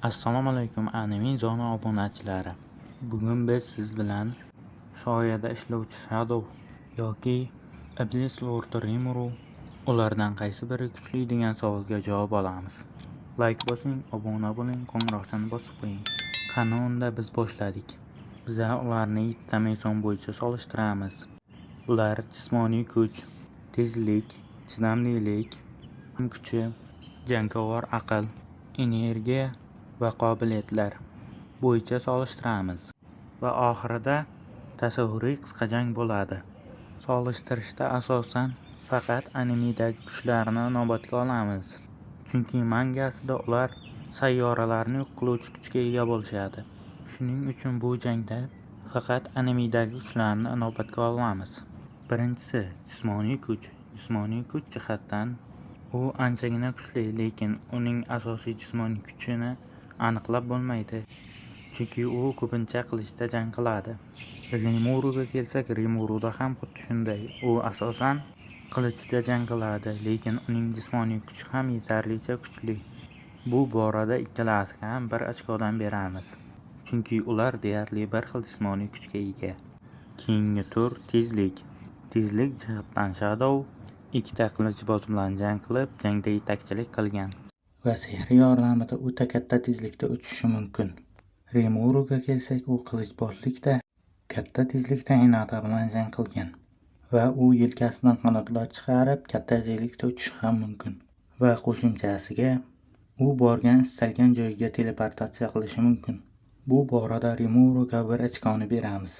Assalomu alaykum anime zona obunachilari. Bugun biz siz bilan shoyada ishlovchi Shadow yoki Iblis Lordi Rimuru ulardan qaysi biri kuchli degan savolga javob olamiz. Like bosing, obuna bo'ling, qo'ng'iroqchani bosib qo'ying. Qani unda biz boshladik. Biz ularni 7 meson bo'yicha solishtiramiz. Bular jismoniy kuch, tezlik, chidamlilik, kuchi, jangovar aql, energiya va qobiliyatlar bo'yicha solishtiramiz va oxirida tasavvuriy qisqa jang bo'ladi. Solishtirishda asosan faqat animedagi kuchlarni inobatga olamiz, chunki mangasida ular sayyoralarni yo'q qiluvchi kuchga ega bo'lishadi. Shuning uchun bu jangda faqat animedagi kuchlarni inobatga olamiz. Birinchisi jismoniy kuch. Jismoniy kuch jihatdan u anchagina kuchli, lekin uning asosiy jismoniy kuchini aniqlab bo'lmaydi, chunki u ko'pincha qilichda jang qiladi. Rimuruga kelsak, Rimuruda ham xuddi shunday. U asosan qilichda jang qiladi, lekin uning jismoniy kuchi ham yetarlicha kuchli. Bu borada ikkalasiga ham 1 ochkodan beramiz, chunki ular deyarli bir xil jismoniy kuchga ega. Keyingi tur tezlik. Tezlik jihatdan Shadow 2 qilichboz bilan jang qilib, jangda yetakchilik qilgan va sehr yordamida o'ta katta tezlikda uchishi mumkin. Rimuruga kelsak, u qilichbozlikda katta tezlikda Hinata bilan jang qilgan va u yelkasidan qanotlar chiqarib katta tezlikda uchishi ham mumkin. Va qo'shimchasiga u borgan istalgan joyga teleportatsiya qilishi mumkin. Bu borada Rimuruga 1 ochkoni beramiz,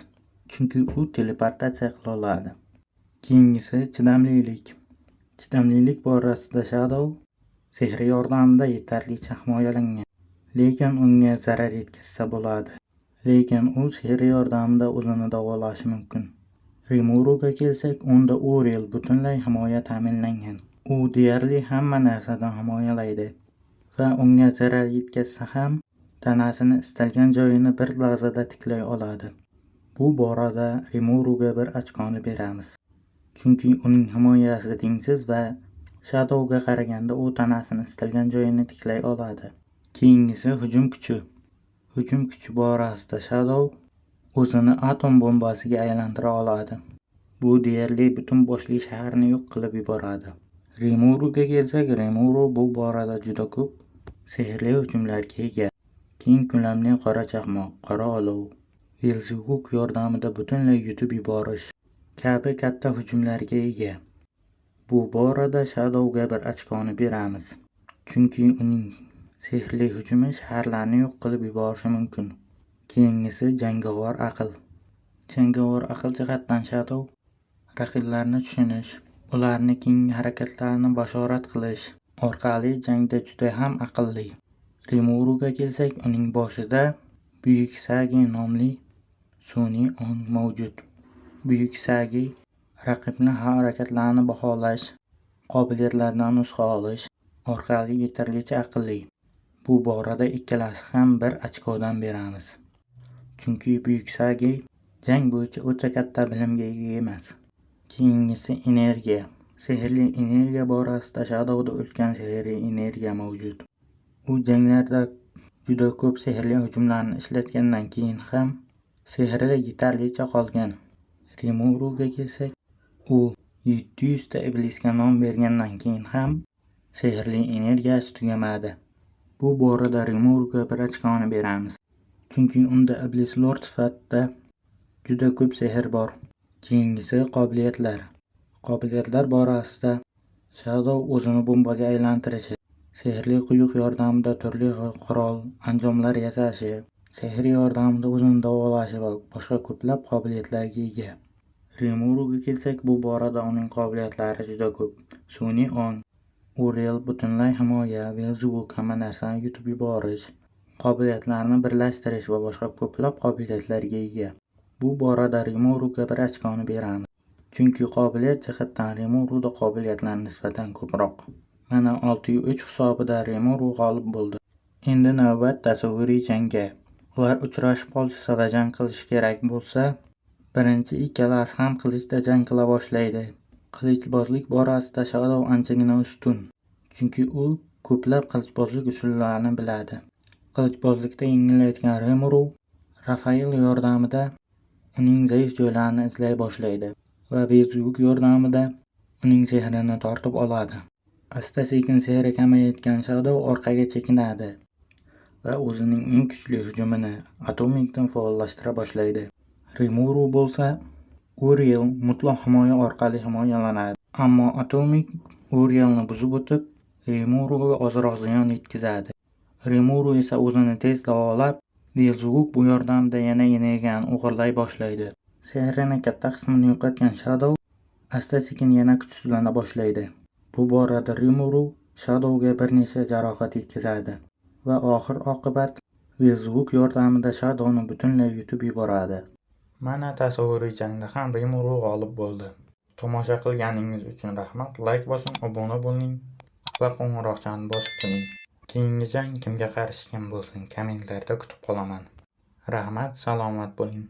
chunki u teleportatsiya qila oladi. Keyingisi chidamlilik. Chidamlilik borasida Shadow sehr yordamida yetarlicha himoyalangan, lekin unga zarar yetkazsa bo'ladi. Lekin u sehr yordamida o'zini davolashi mumkin. Rimuruga kelsak, unda Uriel butunlay himoya ta'minlangan. U deyarli hamma narsadan himoyalaydi va unga zarar yetkazsa ham tanasini istalgan joyini bir lahzada tiklay oladi. Bu borada Rimuruga 1 ochkoni beramiz, chunki uning himoyasi tengsiz va Shadowga qaraganda u tanasini istalgan joyini tiklay oladi. Keyingisi hujum kuchi. Hujum kuchi borasida Shadow o'zini atom bombasiga aylantira oladi. Bu deyarli butun boshli shaharni yo'q qilib yuboradi. Rimuruga kelsak, Rimuru bu borada juda ko'p sehrli hujumlarga ega. Keng ko'lamli qora chaqmoq, qora olov, Velzevuk yordamida butunlay yutib yuborish kabi katta hujumlarga ega. Bu borada Shadowga 1 ochkoni beramiz, chunki uning sehrli hujumi shaharlarni yo'q qilib yuborishi mumkin. Keyingisi jangovar aql. Jangovar aql jihatdan Shadow raqiblarni tushunish, ularni keyingi harakatlarini bashorat qilish orqali jangda juda ham aqlli. Rimuruga kelsak, uning boshida Buyuk Sagi nomli sun'iy ong mavjud. Buyuk Sagi raqibni harakatlarini baholash, qobiliyatlardan nusxa olish orqali yetarlicha aqlli. Bu borada ikkalasi ham 1 ochkodan beramiz, chunki Buyuk Sagi jang bo'yicha o'ta katta bilimga ega emas. Keyingisi energiya. Sehrli energiya borasida Shadowda ulkan sehrli energiya mavjud. U janglarda juda ko'p sehrli hujumlarni ishlatgandan keyin ham sehri yetarlicha qolgan. Rimuruga kelsak, u 700 ta iblisga nom bergandan keyin ham sehrli energiyasi tugamadi. Bu borada Rimuruga 1 ochkoni beramiz, chunki unda Iblis Lord sifatida juda ko'p sehr bor. Keyingisi qobiliyatlar. Qobiliyatlar borasida Shadow o'zini bombaga aylantirishi, sehrli quyuq yordamida turli qurol anjomlar yasashi, sehr yordamida o'zini davolashi va boshqa ko'plab qobiliyatlarga ega. Rimuruga kelsak, bu borada uning qobiliyatlari juda ko'p. Sun'iy ong, Uriel butunlay himoya, Velzevuk hamma narsani yutib yuborish, qobiliyatlarni birlashtirish va boshqa ko'plab qobiliyatlarga ega. Bu borada Rimuruga 1 ochkoni beramiz, chunki qobiliyat jihatdan Rimuruda qobiliyatlar nisbatan ko'proq. Mana 6-3 hisobida Rimuru g'olib bo'ldi. Endi navbat tasavvuriy jangga. Ular uchrashib qolishsa va jang qilish kerak bo'lsa, birinchi ikkalasi ham qilichda jang qila boshlaydi. Qilichbozlik borasida Shadow anchagina ustun, chunki u ko'plab qilichbozlik usullarini biladi. qilichbozlikda yengillayotgan Rimuru Rafael yordamida uning zaif joylarini izlay boshlaydi va Verzuguk yordamida uning sehrini tortib oladi. Asta-sekin sehri kamayayotgan Shadow orqaga chekinadi va o'zining eng kuchli hujumini Atomikdan faollashtira boshlaydi. Rimuru bo'lsa, Uriel mutlaq himoya orqali himoyalanadi, ammo Atomik Urielni buzib o'tib, Rimuruga ozroq ziyon yetkazadi. Rimuru esa o'zini tez davolab, Verzuguk bu yordamida yana energiyani o'g'irlay boshlaydi. Sehrining katta qismini yo'qotgan Shadow asta-sekin yana kuchsizlana boshlaydi. Bu borada Rimuru Shadowga bir necha jarohat yetkazadi va oxir-oqibat Verzuguk yordamida Shadowni butunlay yutib yuboradi. Mana tasavvuriy jangda ham Rimuru g'olib bo'ldi. Tomosha qilganingiz uchun rahmat. Like bosing, obuna bo'ling va qo'ng'iroqchani bosib qo'ying. Keyingi jang kimga qarshi kim bo'lsin, kommentlarda kutib qolaman. Rahmat, salomat bo'ling.